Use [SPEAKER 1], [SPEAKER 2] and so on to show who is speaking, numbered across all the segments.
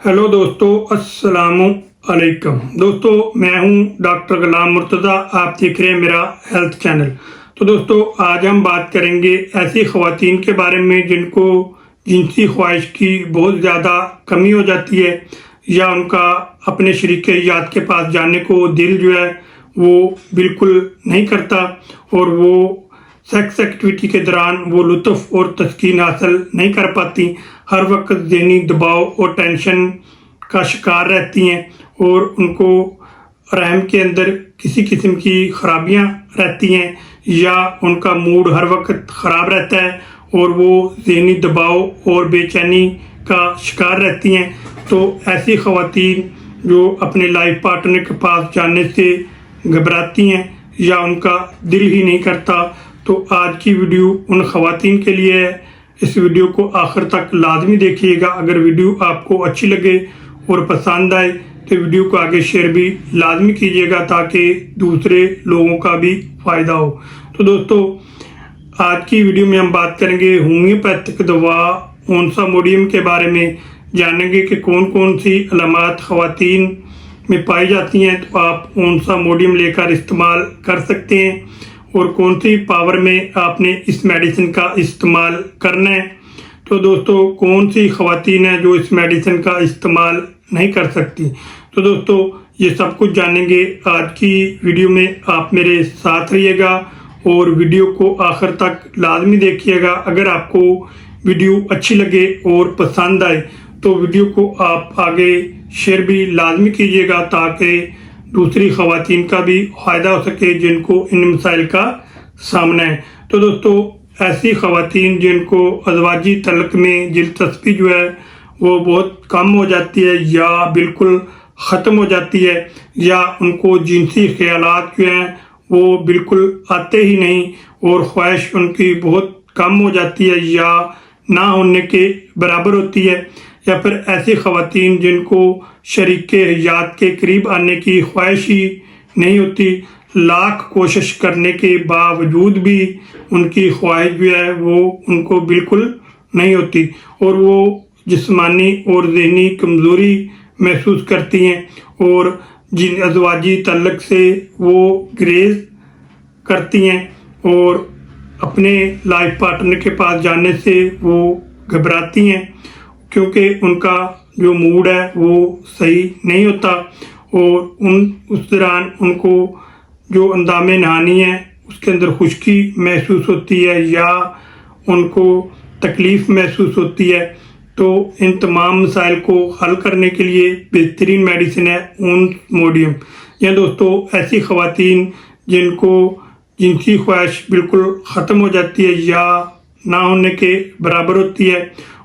[SPEAKER 1] Hello दोस्तों, अस्सलाम अलैकुम। दोस्तों, मैं हूं डॉक्टर गुलाम मुर्तज़ा। आप देख रहे हैं मेरा हेल्थ चैनल। तो दोस्तों, आज हम बात करेंगे ऐसी ख़वातीन के बारे में जिनको जिनसी ख्वाहिश की बहुत ज़्यादा कमी हो जाती है या उनका अपने शरीके हयात के पास जाने को दिल जो है वो बिल्कुल नहीं करता और वो सेक्स एक्टिविटी के दौरान वो लुत्फ़ और तस्कीन हासिल नहीं कर पाती। हर वक्त ज़हनी दबाव और टेंशन का शिकार रहती हैं और उनको रहम के अंदर किसी किस्म की खराबियां रहती हैं या उनका मूड हर वक्त ख़राब रहता है और वो ज़हनी दबाव और बेचैनी का शिकार रहती हैं। तो ऐसी ख़वातीन जो अपने लाइफ पार्टनर के पास जाने से घबराती हैं या उनका दिल ही नहीं करता, तो आज की वीडियो उन ख़वातीन के लिए है। इस वीडियो को आखिर तक लाजमी देखिएगा। अगर वीडियो आपको अच्छी लगे और पसंद आए तो वीडियो को आगे शेयर भी लाजमी कीजिएगा ताकि दूसरे लोगों का भी फ़ायदा हो। तो दोस्तों, आज की वीडियो में हम बात करेंगे होम्योपैथिक दवा ओंसामोडियम के बारे में। जानेंगे कि कौन कौन सी अलामात ख़वातीन में पाई जाती हैं तो आप ओंसामोडियम लेकर इस्तेमाल कर सकते हैं और कौन सी पावर में आपने इस मेडिसिन का इस्तेमाल करना है। तो दोस्तों, कौन सी ख़वातीन हैं जो इस मेडिसिन का इस्तेमाल नहीं कर सकती। तो दोस्तों, ये सब कुछ जानेंगे आज की वीडियो में। आप मेरे साथ रहिएगा और वीडियो को आखिर तक लाजमी देखिएगा। अगर आपको वीडियो अच्छी लगे और पसंद आए तो वीडियो को आप आगे शेयर भी लाजमी कीजिएगा ताकि दूसरी ख़वातीन का भी फ़ायदा हो सके जिनको इन मसाइल का सामना है। तो दोस्तों, ऐसी ख़वातीन जिनको अज़वाजी तल्क़ में दिलचस्पी जो है वो बहुत कम हो जाती है या बिल्कुल ख़त्म हो जाती है या उनको जिनसी ख़यालात जो हैं वो बिल्कुल आते ही नहीं और ख्वाहिश उनकी बहुत कम हो जाती है या ना होने के बराबर होती है, या फिर ऐसी ख़वातीन जिनको शरीके हयात के करीब आने की ख्वाहिश ही नहीं होती, लाख कोशिश करने के बावजूद भी उनकी ख्वाहिश जो है वो उनको बिल्कुल नहीं होती और वो जिस्मानी और ज़हनी कमज़ोरी महसूस करती हैं और जिन अज़वाजी तल्लक से वो ग्रेज़ करती हैं और अपने लाइफ पार्टनर के पास जाने से वो घबराती हैं क्योंकि उनका जो मूड है वो सही नहीं होता और उस दौरान उनको जो अंदामे नहानी है उसके अंदर खुश्की महसूस होती है या उनको तकलीफ़ महसूस होती है। तो इन तमाम मसाइल को हल करने के लिए बेहतरीन मेडिसिन है ओंसामोडियम। या दोस्तों, ऐसी ख़वातीन जिनको जिनसी ख्वाहिश बिल्कुल ख़त्म हो जाती है या ना होने के बराबर होती है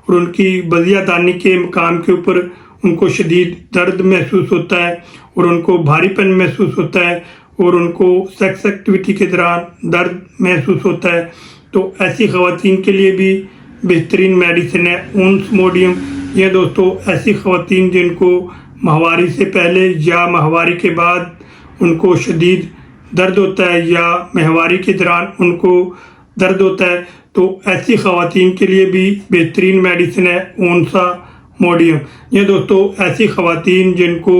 [SPEAKER 1] और उनकी बजियादानी के मकाम के ऊपर उनको शदीद दर्द महसूस होता है और उनको भारीपन महसूस होता है और उनको सेक्स एक्टिविटी के दौरान दर्द महसूस होता है, तो ऐसी ख़वातीन के लिए भी बेहतरीन मेडिसिन है ओंसामोडियम। यह दोस्तों, ऐसी ख़वातीन जिनको माहवारी से पहले या माहवारी के बाद उनको शदीद दर्द होता है या माहवारी के दौरान उनको दर्द होता है, तो ऐसी ख़वातीन के लिए भी बेहतरीन मेडिसिन है ओंसामोडियम। ये दोस्तों, ऐसी ख़वातीन जिनको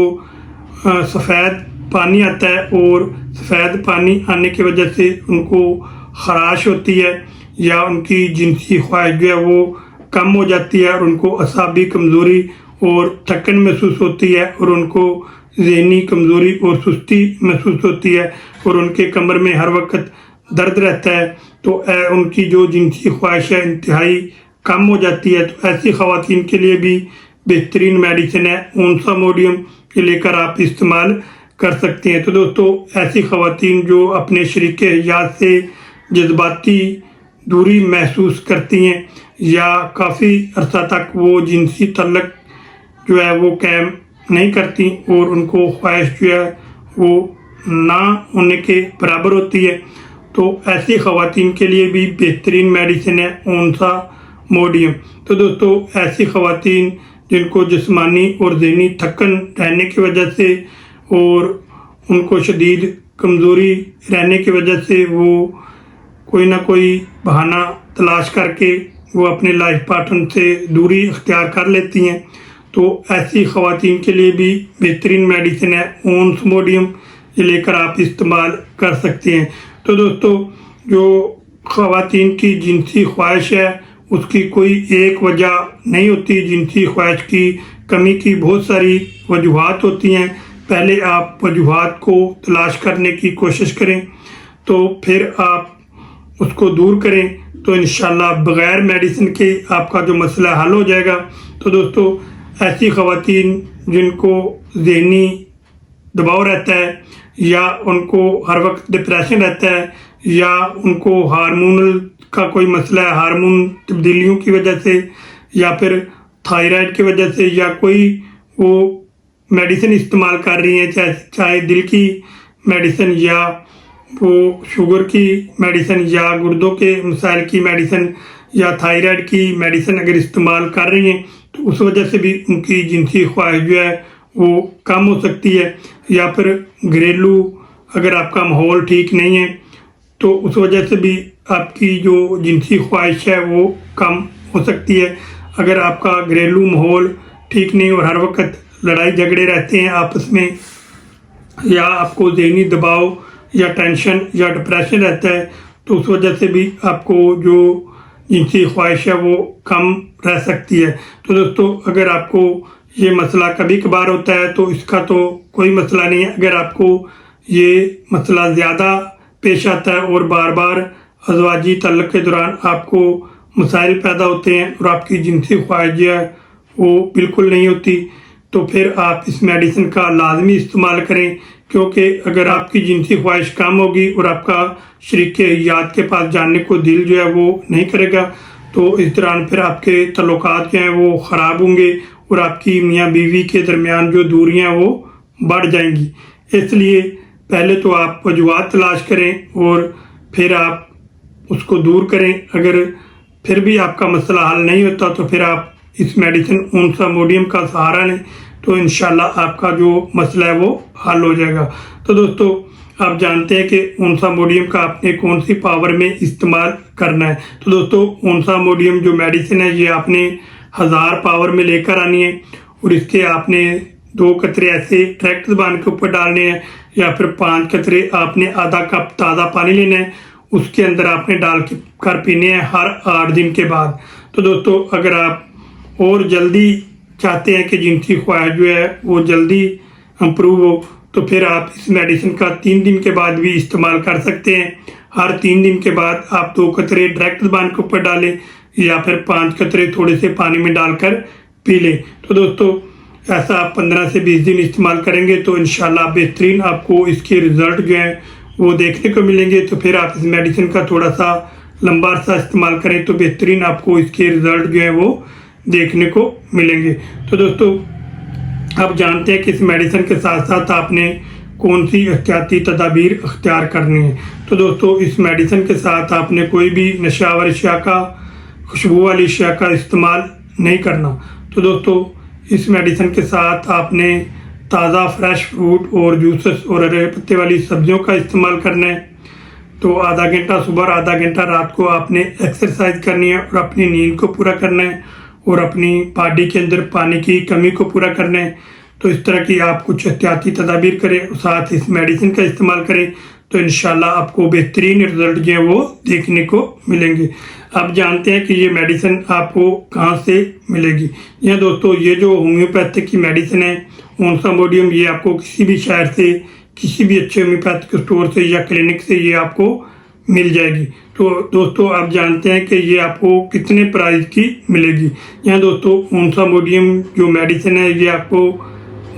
[SPEAKER 1] सफ़ेद पानी आता है और सफ़ेद पानी आने की वजह से उनको ख़राश होती है या उनकी जिनसी ख्वाहिश जो है वो कम हो जाती है और उनको असाबी कमज़ोरी और थकन महसूस होती है और उनको ज़हनी कमज़ोरी और सुस्ती महसूस होती है और उनके कमर में हर वक्त दर्द रहता है, तो उनकी जो जिनसी ख्वाहिश है इंतहाई कम हो जाती है। तो ऐसी ख़वातीन के लिए भी बेहतरीन मेडिसिन है ओंसामोडियम के लेकर आप इस्तेमाल कर सकते हैं। तो दोस्तों, ऐसी ख़वातीन जो अपने शरीके हयात से जज्बाती दूरी महसूस करती हैं या काफ़ी अरसा तक वो जिनसी तल्लक जो है वो कायम नहीं करती और उनको ख्वाहिश जो है वो ना होने के बराबर होती है, तो ऐसी ख़वातीन के लिए भी बेहतरीन मेडिसिन है ओंसामोडियम। तो दोस्तों, ऐसी ख़वातीन जिनको जिस्मानी और ज़हनी थकन रहने की वजह से और उनको शदीद कमज़ोरी रहने की वजह से वो कोई ना कोई बहाना तलाश करके वो अपने लाइफ पार्टनर से दूरी अख्तियार कर लेती हैं, تو ایسی خواتین کے لیے بھی بہترین میڈیسن ہے اونسموڈیم، یہ لے کر آپ استعمال کر سکتے ہیں۔ تو دوستو، جو خواتین کی جنسی خواہش ہے اس کی کوئی ایک وجہ نہیں ہوتی، جنسی خواہش کی کمی کی بہت ساری وجوہات ہوتی ہیں۔ پہلے آپ وجوہات کو تلاش کرنے کی کوشش کریں، تو پھر آپ اس کو دور کریں، تو انشاءاللہ بغیر میڈیسن کے آپ کا جو مسئلہ حل ہو جائے گا۔ تو دوستو، ایسی خواتین جن کو ذہنی دباؤ رہتا ہے، یا ان کو ہر وقت ڈپریشن رہتا ہے، یا ان کو ہارمونل کا کوئی مسئلہ ہے، ہارمون تبدیلیوں کی وجہ سے، یا پھر تھائرائڈ کی وجہ سے، یا کوئی وہ میڈیسن استعمال کر رہی ہیں، چاہے دل کی میڈیسن، یا وہ شوگر کی میڈیسن، یا گردوں کے مسائل کی میڈیسن، یا تھائرائڈ کی میڈیسن اگر استعمال کر رہی ہیں، تو اس وجہ سے بھی ان کی جنسی خواہش جو ہے وہ کم ہو سکتی ہے۔ یا پھر گھریلو اگر آپ کا ماحول ٹھیک نہیں ہے تو اس وجہ سے بھی آپ کی جو جنسی خواہش ہے وہ کم ہو سکتی ہے۔ اگر آپ کا گھریلو ماحول ٹھیک نہیں اور ہر وقت لڑائی جھگڑے رہتے ہیں آپس میں، یا آپ کو ذہنی دباؤ یا ٹینشن یا ڈپریشن رہتا ہے، تو اس وجہ سے بھی آپ کو جو جنسی خواہش ہے وہ کم رہ سکتی ہے۔ تو دوستو، اگر آپ کو یہ مسئلہ کبھی کبھار ہوتا ہے تو اس کا تو کوئی مسئلہ نہیں ہے۔ اگر آپ کو یہ مسئلہ زیادہ پیش آتا ہے اور بار بار ازواجی تعلق کے دوران آپ کو مسائل پیدا ہوتے ہیں اور آپ کی جنسی خواہش جو ہے وہ بالکل نہیں ہوتی، تو پھر آپ اس میڈیسن کا لازمی استعمال کریں، کیونکہ اگر آپ کی جنسی خواہش کم ہوگی اور آپ کا شریک حیات کے پاس جانے کو دل جو ہے وہ نہیں کرے گا، تو اس دوران پھر آپ کے تعلقات جو ہیں وہ خراب ہوں گے اور آپ کی میاں بیوی کے درمیان جو دوریاں وہ بڑھ جائیں گی۔ اس لیے پہلے تو آپ وجوہات تلاش کریں اور پھر آپ اس کو دور کریں۔ اگر پھر بھی آپ کا مسئلہ حل نہیں ہوتا تو پھر آپ اس میڈیسن اونسموڈیم کا سہارا لیں، تو انشاءاللہ آپ کا جو مسئلہ ہے وہ حل ہو جائے گا۔ تو دوستو، آپ جانتے ہیں کہ اونسموڈیم کا آپ نے کون سی پاور میں استعمال کرنا ہے۔ تو دوستو، اونسموڈیم جو میڈیسن ہے یہ آپ نے 1000 پاور میں لے کر آنی ہے، اور اس کے آپ نے 2 قطرے ایسے ڈائریکٹ زبان کے اوپر ڈالنے ہیں، یا پھر 5 قطرے آپ نے آدھا کپ تازہ پانی لینا ہے، اس کے اندر آپ نے ڈال کر پینے ہیں ہر 8 دن کے بعد۔ تو دوستو، اگر آپ اور جلدی چاہتے ہیں کہ جنسی خواہش جو ہے وہ جلدی امپروو ہو، تو پھر آپ اس میڈیسن کا 3 دن کے بعد بھی استعمال کر سکتے ہیں۔ ہر 3 دن کے بعد آپ 2 قطرے ڈائریکٹ زبان کے اوپر ڈالیں، یا پھر 5 قطرے تھوڑے سے پانی میں ڈال کر پی لیں۔ تو دوستو، ایسا آپ 15 سے 20 دن استعمال کریں گے تو انشاءاللہ بہترین آپ کو اس کے رزلٹ جو ہیں وہ دیکھنے کو ملیں گے۔ تو پھر آپ اس میڈیسن کا تھوڑا سا لمبا عرصہ استعمال کریں تو بہترین آپ کو اس کے رزلٹ جو ہیں وہ دیکھنے کو ملیں گے۔ تو دوستو، آپ جانتے ہیں کہ اس میڈیسن کے ساتھ ساتھ آپ نے کون سی احتیاطی تدابیر اختیار کرنی ہے۔ تو دوستو، اس میڈیسن کے ساتھ آپ نے کوئی بھی نشہ آور اشیاء کا، خوشبو والی اشیاء کا استعمال نہیں کرنا۔ تو دوستو، اس میڈیسن کے ساتھ آپ نے تازہ فریش فروٹ اور جوسز اور ہرے پتے والی سبزیوں کا استعمال کرنا ہے۔ تو آدھا گھنٹہ صبح اور آدھا گھنٹہ رات کو آپ نے ایکسرسائز کرنی ہے اور اپنی نیند کو پورا کرنا ہے، اور اپنی باڈی کے اندر پانی کی کمی کو پورا کرنا ہے۔ تو اس طرح کی آپ کچھ احتیاطی تدابیر کریں اور ساتھ اس میڈیسن کا استعمال کریں، تو انشاءاللہ آپ کو بہترین رزلٹ جو ہیں وہ دیکھنے کو ملیں گے۔ آپ جانتے ہیں کہ یہ میڈیسن آپ کو کہاں سے ملے گی؟ یہ دوستو، یہ جو ہومیوپیتھک کی میڈیسن ہے اونسموڈیم، یہ آپ کو کسی بھی شہر سے، کسی بھی اچھے ہومیوپیتھک اسٹور سے یا کلینک سے یہ آپ کو مل جائے گی۔ تو دوستو، آپ جانتے ہیں کہ یہ آپ کو کتنے پرائز کی ملے گی؟ یہاں دوستو، اونسموڈیم جو میڈیسن ہے یہ آپ کو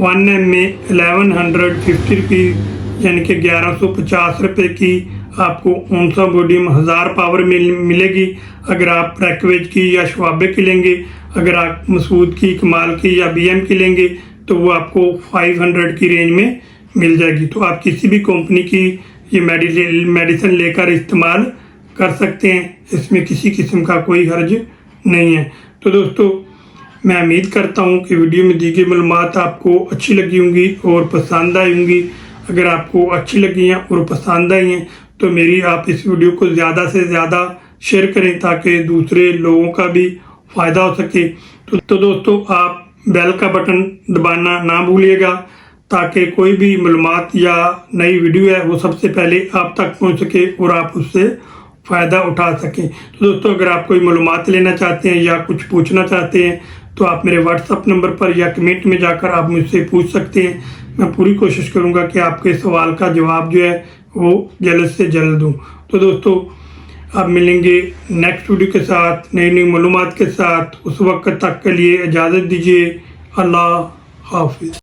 [SPEAKER 1] 1 ml میں 1150 روپیز یعنی کہ 1150 روپے کی آپ کو اونسموڈیم 1000 پاور ملے گی۔ اگر آپ ریکویج کی یا شوابے کی لیں گے، اگر آپ مسعود کی، کمال کی یا بی ایم کی لیں گے تو وہ آپ کو 500 کی رینج میں مل جائے گی۔ تو آپ کسی بھی کمپنی کی یہ میڈیسن لے کر استعمال کر سکتے ہیں، اس میں کسی قسم کا کوئی حرج نہیں ہے۔ تو دوستو، میں امید کرتا ہوں کہ ویڈیو میں دی گئی معلومات آپ کو اچھی لگی ہوں گی اور پسند آئی ہوں گی۔ اگر آپ کو اچھی لگی ہیں اور پسند آئی ہیں تو میری آپ اس ویڈیو کو زیادہ سے زیادہ شیئر کریں تاکہ دوسرے لوگوں کا بھی فائدہ ہو سکے۔ تو دوستو، آپ बेल का बटन दबाना ना भूलिएगा ताकि कोई भी मालूमात या नई वीडियो है वो सबसे पहले आप तक पहुंच सके और आप उससे फ़ायदा उठा सकें। तो दोस्तों, अगर आप कोई मालूमात लेना चाहते हैं या कुछ पूछना चाहते हैं तो आप मेरे व्हाट्सअप नंबर पर या कमेंट में जाकर आप मुझसे पूछ सकते हैं। मैं पूरी कोशिश करूंगा कि आपके सवाल का जवाब जो है वो जल्द से जल्द दूँ। तो दोस्तों, अब मिलेंगे नेक्स्ट वीडियो के साथ, नई नई मालूमात के साथ। उस वक्त तक के लिए इजाज़त दीजिए। अल्लाह हाफिज़।